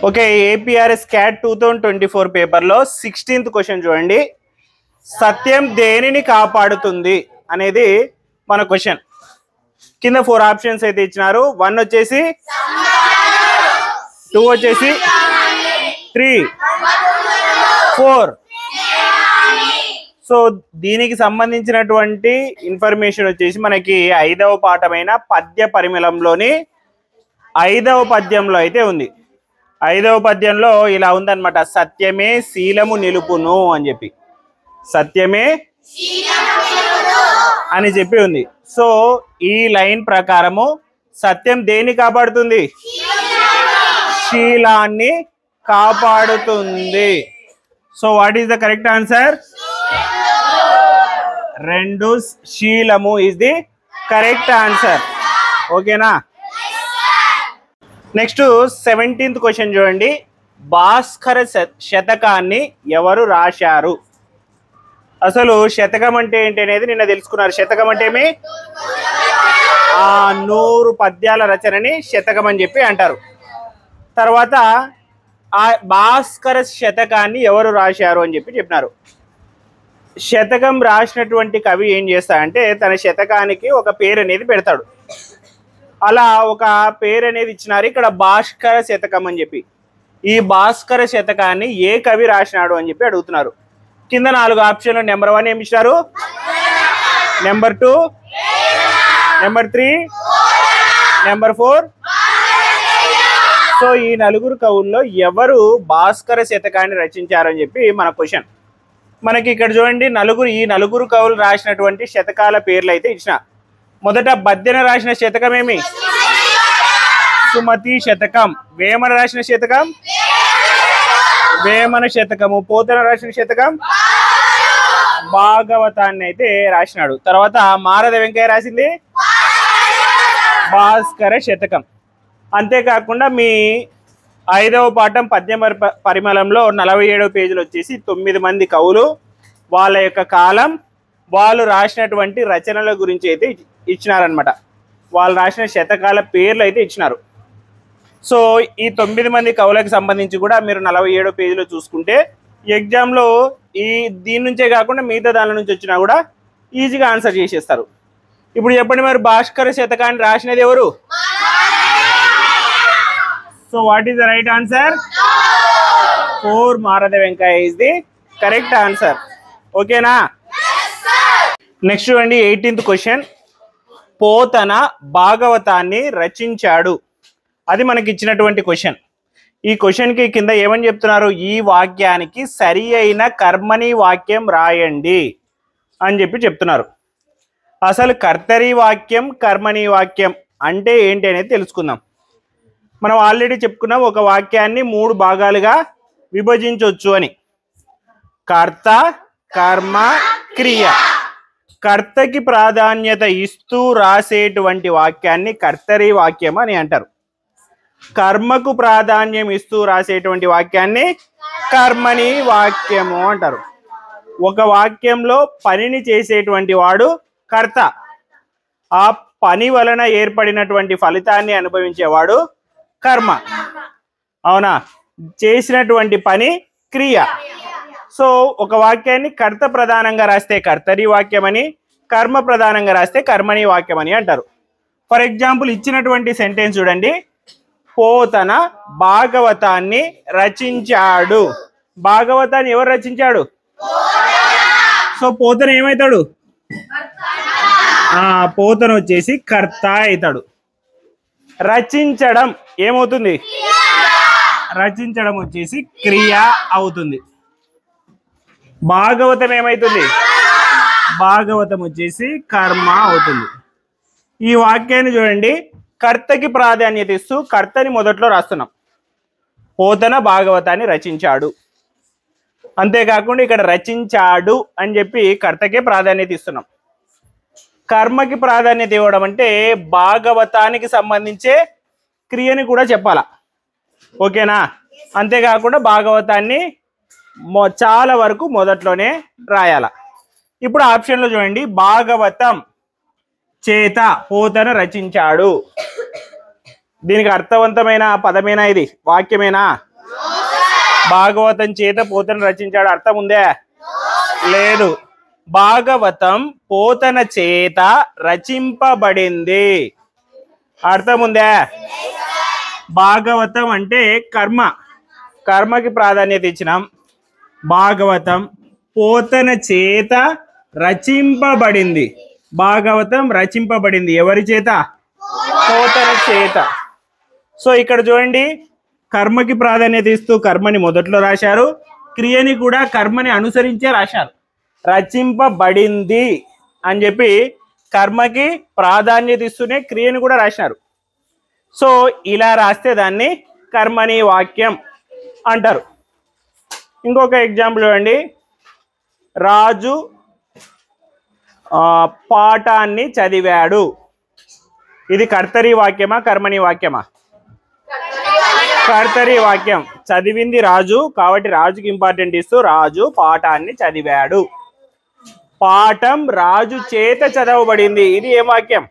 Okay, APRS cat 2024 పేపర్లో 16th question చూడండి. సత్యం దేనిని కాపాడుతుంది అనేది మన క్వశ్చన్. కింద 4 ఆప్షన్స్ అయితే ఇచ్చినారు. 1 వచ్చేసి, 2 వచ్చేసి, 3, 4. సో దీనికి సంబంధించినటువంటి ఇన్ఫర్మేషన్ వచ్చేసి మనకి 5వ పాఠమైన పద్య పరిమళంలోని 5వ పద్యంలో అయితే ఉంది. 5వ పద్యంలో ఇలా ఉందన్నమాట, సత్యమే శీలము నిలుపును అని చెప్పి, సత్యమే అని చెప్పి ఉంది. సో ఈ లైన్ ప్రకారము సత్యం దేన్ని కాపాడుతుంది? శీలాన్ని కాపాడుతుంది. So what is the correct answer? 2 శీలము ఈజ్ ది కరెక్ట్ ఆన్సర్. ఓకేనా? నెక్స్ట్ 17th క్వశ్చన్ చూడండి. భాస్కర శతకాన్ని ఎవరు రాశారు? అసలు శతకం అంటే ఏంటి అనేది నిన్న తెలుసుకున్నారు. శతకం అంటే ఏమి? 100 పద్యాల రచనని శతకం అని చెప్పి అంటారు. తర్వాత ఆ భాస్కర శతకాన్ని ఎవరు రాశారు అని చెప్పి చెప్పినారు. శతకం రాసినటువంటి కవి ఏం చేస్తాడంటే తన శతకానికి ఒక పేరు అనేది పెడతాడు. అలా ఒక పేరు అనేది ఇచ్చినారు ఇక్కడ, భాస్కర శతకం అని చెప్పి. ఈ భాస్కర శతకాన్ని ఏ కవి రాసినాడు అని చెప్పి అడుగుతున్నారు. కింద 4 ఆప్షన్లు. నెంబర్ 1 ఏమి ఇచ్చినారు? Number 2, number 3, number 4. సో ఈ 4 కవుల్లో ఎవరు భాస్కర శతకాన్ని రచించారని చెప్పి మన క్వశ్చన్. మనకి ఇక్కడ చూడండి, ఈ నలుగురు కవులు రాసినటువంటి శతకాల పేర్లు అయితే ఇచ్చిన. మొదట బద్దెన రాసిన శతకం ఏమి? సుమతి శతకం. వేమన రాసిన శతకం వేమన శతకము. పోతన రాసిన శతకం భాగవతాన్ని అయితే రాసినాడు. తర్వాత మారద వెంకయ్య రాసింది భాస్కర శతకం. అంతేకాకుండా మీ 5వ పాఠం పద్య పరిమళంలో 47వ పేజీలు వచ్చేసి 9 మంది కవులు, వాళ్ళ యొక్క కాలం, వాళ్ళు రాసినటువంటి రచనల గురించి అయితే ఇచ్చినారనమాట. వాళ్ళు రాసిన శతకాల పేర్లు అయితే ఇచ్చినారు. సో ఈ 9 మంది కవులకు సంబంధించి కూడా మీరు 47వ పేజీలో చూసుకుంటే ఎగ్జామ్లో దీని నుంచే కాకుండా మిగతా దాని నుంచి వచ్చినా కూడా ఈజీగా ఆన్సర్ చేసేస్తారు. ఇప్పుడు చెప్పండి మరి, భాస్కర శతకాన్ని రాసినది ఎవరు? So what is the right answer? 4 Marada Venkaiah is the correct answer. ఓకేనా? నెక్స్ట్ చూడండి 18th క్వశ్చన్. పోతన భాగవతాన్ని రచించాడు. అది మనకి ఇచ్చినటువంటి క్వశ్చన్. ఈ క్వశ్చన్కి కింద ఏమని చెప్తున్నారు? ఈ వాక్యానికి సరి అయిన కర్మని వాక్యం రాయండి అని చెప్పి చెప్తున్నారు. అసలు కర్తరి వాక్యం, కర్మని వాక్యం అంటే ఏంటి అనేది తెలుసుకుందాం. మనం ఆల్రెడీ చెప్పుకున్నాం, ఒక వాక్యాన్ని 3 భాగాలుగా విభజించవచ్చు అని. కర్త, కర్మ, క్రియ. కర్తకి ప్రాధాన్యత ఇస్తూ రాసేటువంటి వాక్యాన్ని కర్తరి వాక్యం అని అంటారు. కర్మకు ప్రాధాన్యం ఇస్తూ రాసేటువంటి వాక్యాన్ని కర్మని వాక్యము అంటారు. ఒక వాక్యంలో పనిని చేసేటువంటి వాడు కర్త. ఆ పని వలన ఏర్పడినటువంటి ఫలితాన్ని అనుభవించేవాడు కర్మ. అవునా? చేసినటువంటి పని క్రియ. సో ఒక వాక్యాన్ని కర్త ప్రధానంగా రాస్తే కర్తరి వాక్యం అని, కర్మ ప్రధానంగా రాస్తే కర్మని వాక్యం అని అంటారు. ఫర్ ఎగ్జాంపుల్ ఇచ్చినటువంటి సెంటెన్స్ చూడండి, పోతన భాగవతాన్ని రచించాడు. భాగవతాన్ని ఎవరు రచించాడు? సో పోతన ఏమవుతాడు? పోతన వచ్చేసి కర్త అవుతాడు. రచించడం ఏమవుతుంది? రచించడం వచ్చేసి క్రియ అవుతుంది. భాగవతం ఏమవుతుంది? భాగవతం వచ్చేసి కర్మ అవుతుంది. ఈ వాక్యాన్ని చూడండి, కర్తకి ప్రాధాన్యత ఇస్తూ కర్తని మొదట్లో రాస్తున్నాం. పోతన భాగవతాన్ని రచించాడు. అంతేకాకుండా ఇక్కడ రచించాడు అని చెప్పి కర్తకే ప్రాధాన్యత ఇస్తున్నాం. కర్మకి ప్రాధాన్యత ఇవ్వడం అంటే భాగవతానికి సంబంధించే క్రియని కూడా చెప్పాలా. ఓకేనా? అంతేకాకుండా భాగవతాన్ని చాలా వరకు మొదట్లోనే రాయాల. ఇప్పుడు ఆప్షన్లో చూడండి, భాగవతం చేత పోతన రచించాడు. దీనికి అర్థవంతమైన పదమేనా? ఇది వాక్యమేనా? భాగవతం చేత పోతన రచించాడు. అర్థం ఉందే? లేదు. భాగవతం పోతన చేత రచింపబడింది. అర్థం ఉందే? భాగవతం అంటే కర్మ, కర్మకి ప్రాధాన్యత ఇచ్చినాం. భాగవతం పోతన చేత రచింపబడింది. భాగవతం రచింపబడింది ఎవరి చేత? పోతన చేత. సో ఇక్కడ చూడండి, కర్మకి ప్రాధాన్యత ఇస్తూ కర్మని మొదట్లో రాశారు, క్రియని కూడా కర్మని అనుసరించే రాశారు. రచింపబడింది అని చెప్పి కర్మకి ప్రాధాన్యత ఇస్తూనే క్రియని కూడా రాశారు. సో ఇలా రాస్తే దాన్ని కర్మని వాక్యం అంటారు. ఇంకొక ఎగ్జాంపుల్ చూడండి. రాజు పాఠాన్ని చదివాడు. ఇది కర్తరి వాక్యమా కర్మని వాక్యమా? కర్తరి వాక్యం. చదివింది రాజు కాబట్టి రాజుకి ఇంపార్టెంట్ ఇస్తూ రాజు పాఠాన్ని చదివాడు. పాఠం రాజు చేత చదవబడింది. ఇది ఏ వాక్యం?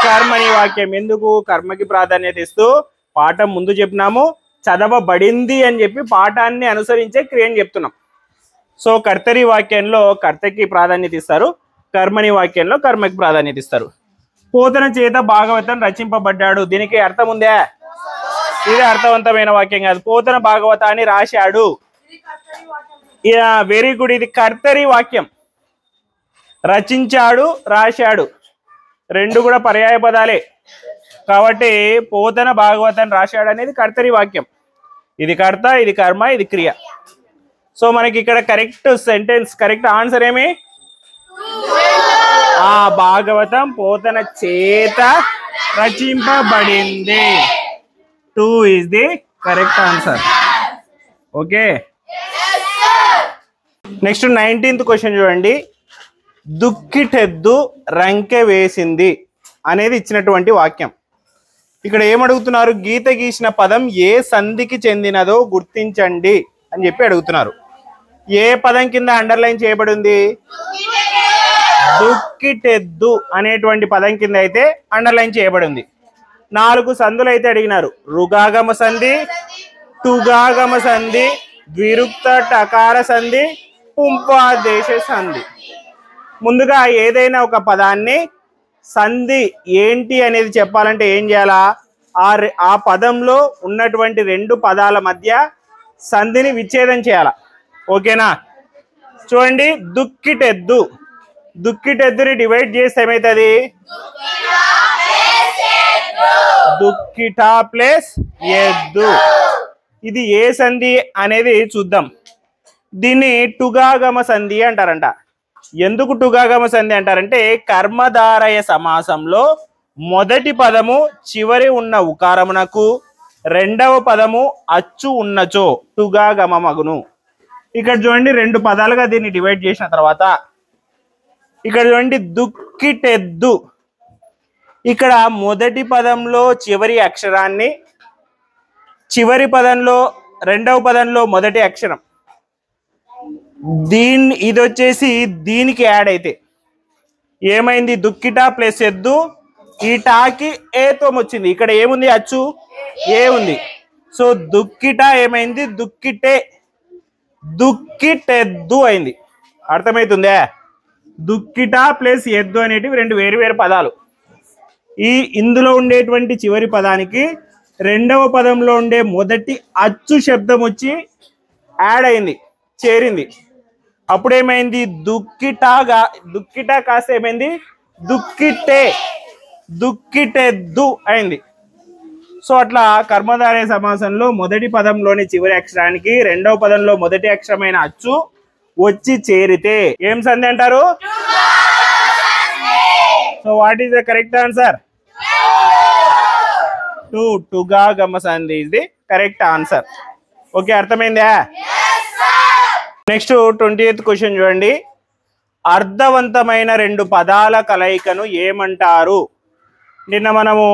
కర్మని వాక్యం. ఎందుకు? కర్మకి ప్రాధాన్యత ఇస్తూ పాఠం ముందు చెప్పినాము, చదవబడింది అని చెప్పి పాఠాన్ని అనుసరించే క్రియని చెప్తున్నాం. సో కర్తరి వాక్యంలో కర్తకి ప్రాధాన్యత ఇస్తారు, కర్మని వాక్యంలో కర్మకి ప్రాధాన్యత ఇస్తారు. పోతన చేత భాగవతం రచింపబడ్డాడు. దీనికి అర్థం ఉందే? ఇది అర్థవంతమైన వాక్యం కాదు. పోతన భాగవతాన్ని రాశాడు. Very good. ఇది కర్తరి వాక్యం. రచించాడు, రాశాడు, రెండు కూడా పర్యాయ పదాలే కాబట్టి పోతన భాగవతాన్ని రాశాడు అనేది కర్తరి వాక్యం. ఇది కర్త, ఇది కర్మ, ఇది క్రియ. సో మనకి ఇక్కడ కరెక్ట్ సెంటెన్స్, కరెక్ట్ ఆన్సర్ ఏమి? భాగవతం పోతన చేత రచింపబడింది. 2 is the correct answer. Okay. Next 19th question చూడండి. దుక్కిటెద్దు రంకె వేసింది అనేది ఇచ్చినటువంటి వాక్యం. ఇక్కడ ఏమడుగుతున్నారు? గీత గీసిన పదం ఏ సంధికి చెందినదో గుర్తించండి అని చెప్పి అడుగుతున్నారు. ఏ పదం కింద అండర్లైన్ చేయబడి ఉంది? దుక్కిటెద్దు అనేటువంటి పదం కింద అయితే అండర్లైన్ చేయబడి ఉంది. 4 సంధులు అయితే అడిగినారు. రుగాగమ సంధి, టుగాగమ సంధి, ద్విరుక్త టకార సంధి, పుంపాదేశ సంధి. ముందుగా ఏదైనా ఒక పదాన్ని సంధి ఏంటి అనేది చెప్పాలంటే ఏం చేయాలా? ఆ పదంలో ఉన్నటువంటి 2 పదాల మధ్య సంధిని విచ్ఛేదం చేయాల. ఓకేనా? చూడండి, దుక్కిటెద్దు, దుక్కిటెద్దుని డివైడ్ చేస్తే ఏమవుతుంది? దుక్కిట ప్లస్ ఎద్దు. ఇది ఏ సంధి అనేది చూద్దాం. దీన్ని టుగాగమ సంధి అంటారంట. ఎందుకు టుగాగమ సంధి అంటారంటే కర్మధారయ సమాసంలో మొదటి పదము చివరి ఉన్న ఉకారమునకు, రెండవ పదము అచ్చు ఉన్నచో టుగాగమ మగును. ఇక్కడ చూడండి, 2 పదాలుగా దీన్ని డివైడ్ చేసిన తర్వాత ఇక్కడ చూడండి దుక్కిటెద్దు. ఇక్కడ మొదటి పదంలో చివరి అక్షరాన్ని, చివరి పదంలో రెండవ పదంలో మొదటి అక్షరం, ఇది వచ్చేసి దీనికి యాడ్ అయితే ఏమైంది? దుక్కిట ప్లస్ ఎద్దు. ఈ టాకి ఏతో వచ్చింది. ఇక్కడ ఏముంది? అచ్చు ఏ ఉంది. సో దుక్కిట ఏమైంది? దుక్కిటే, దుక్కిటెద్దు అయింది. అర్థమవుతుందే? దుక్కిట ప్లస్ ఎద్దు అనేటివి 2 వేరు వేరు పదాలు. ఇందులో ఉండేటువంటి చివరి పదానికి రెండవ పదంలో ఉండే మొదటి అచ్చు శబ్దం వచ్చి యాడ్ అయింది, చేరింది. అప్పుడేమైంది? దుక్కిట కాస్త ఏమైంది? దుక్కిటే, దుక్కిటెద్దు అయింది. సో అట్లా కర్మధారయ సమాసంలో మొదటి పదంలోని చివరి అక్షరానికి రెండవ పదంలో మొదటి అక్షరమైన అచ్చు వచ్చి చేరితే ఏం సంధి అంటారు? So what is the correct answer? టుగాగమ సంధి is the correct answer. Okay, అర్థమైందా? నెక్స్ట్ 20th క్వశ్చన్ చూడండి. అర్థవంతమైన 2 పదాల కలయికను ఏమంటారు? నిన్న మనము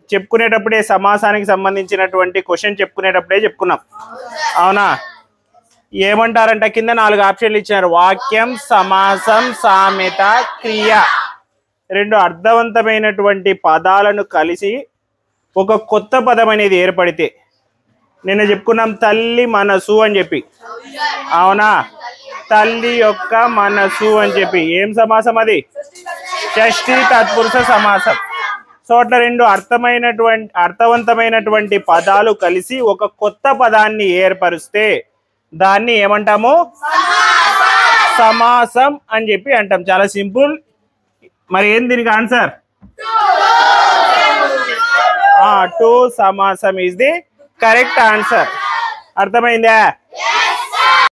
చెప్పుకునేటప్పుడే సమాసానికి సంబంధించినటువంటి క్వశ్చన్ చెప్పుకునేటప్పుడే చెప్పుకున్నాం, అవునా? ఏమంటారంట? కింద 4 ఆప్షన్లు ఇచ్చినారు. వాక్యం, సమాసం, సామెత, క్రియ. 2 అర్థవంతమైనటువంటి పదాలను కలిసి ఒక కొత్త పదం అనేది ఏర్పడితే నిన్న చెప్పుకున్నాం తల్లి మనసు అని చెప్పి, అవునా? తల్లి యొక్క మనసు అని చెప్పి ఏం సమాసం అది? షష్ఠి తత్పురుష సమాసం. సో అట్లా రెండు అర్థవంతమైనటువంటి పదాలు కలిసి ఒక కొత్త పదాన్ని ఏర్పరిస్తే దాన్ని ఏమంటాము? సమాసం అని చెప్పి అంటాం. చాలా సింపుల్. మరి ఏం దీనికి ఆన్సర్? టు సమాసం ఈజ్ ది కరెక్ట్ ఆన్సర్. అర్థమైందా?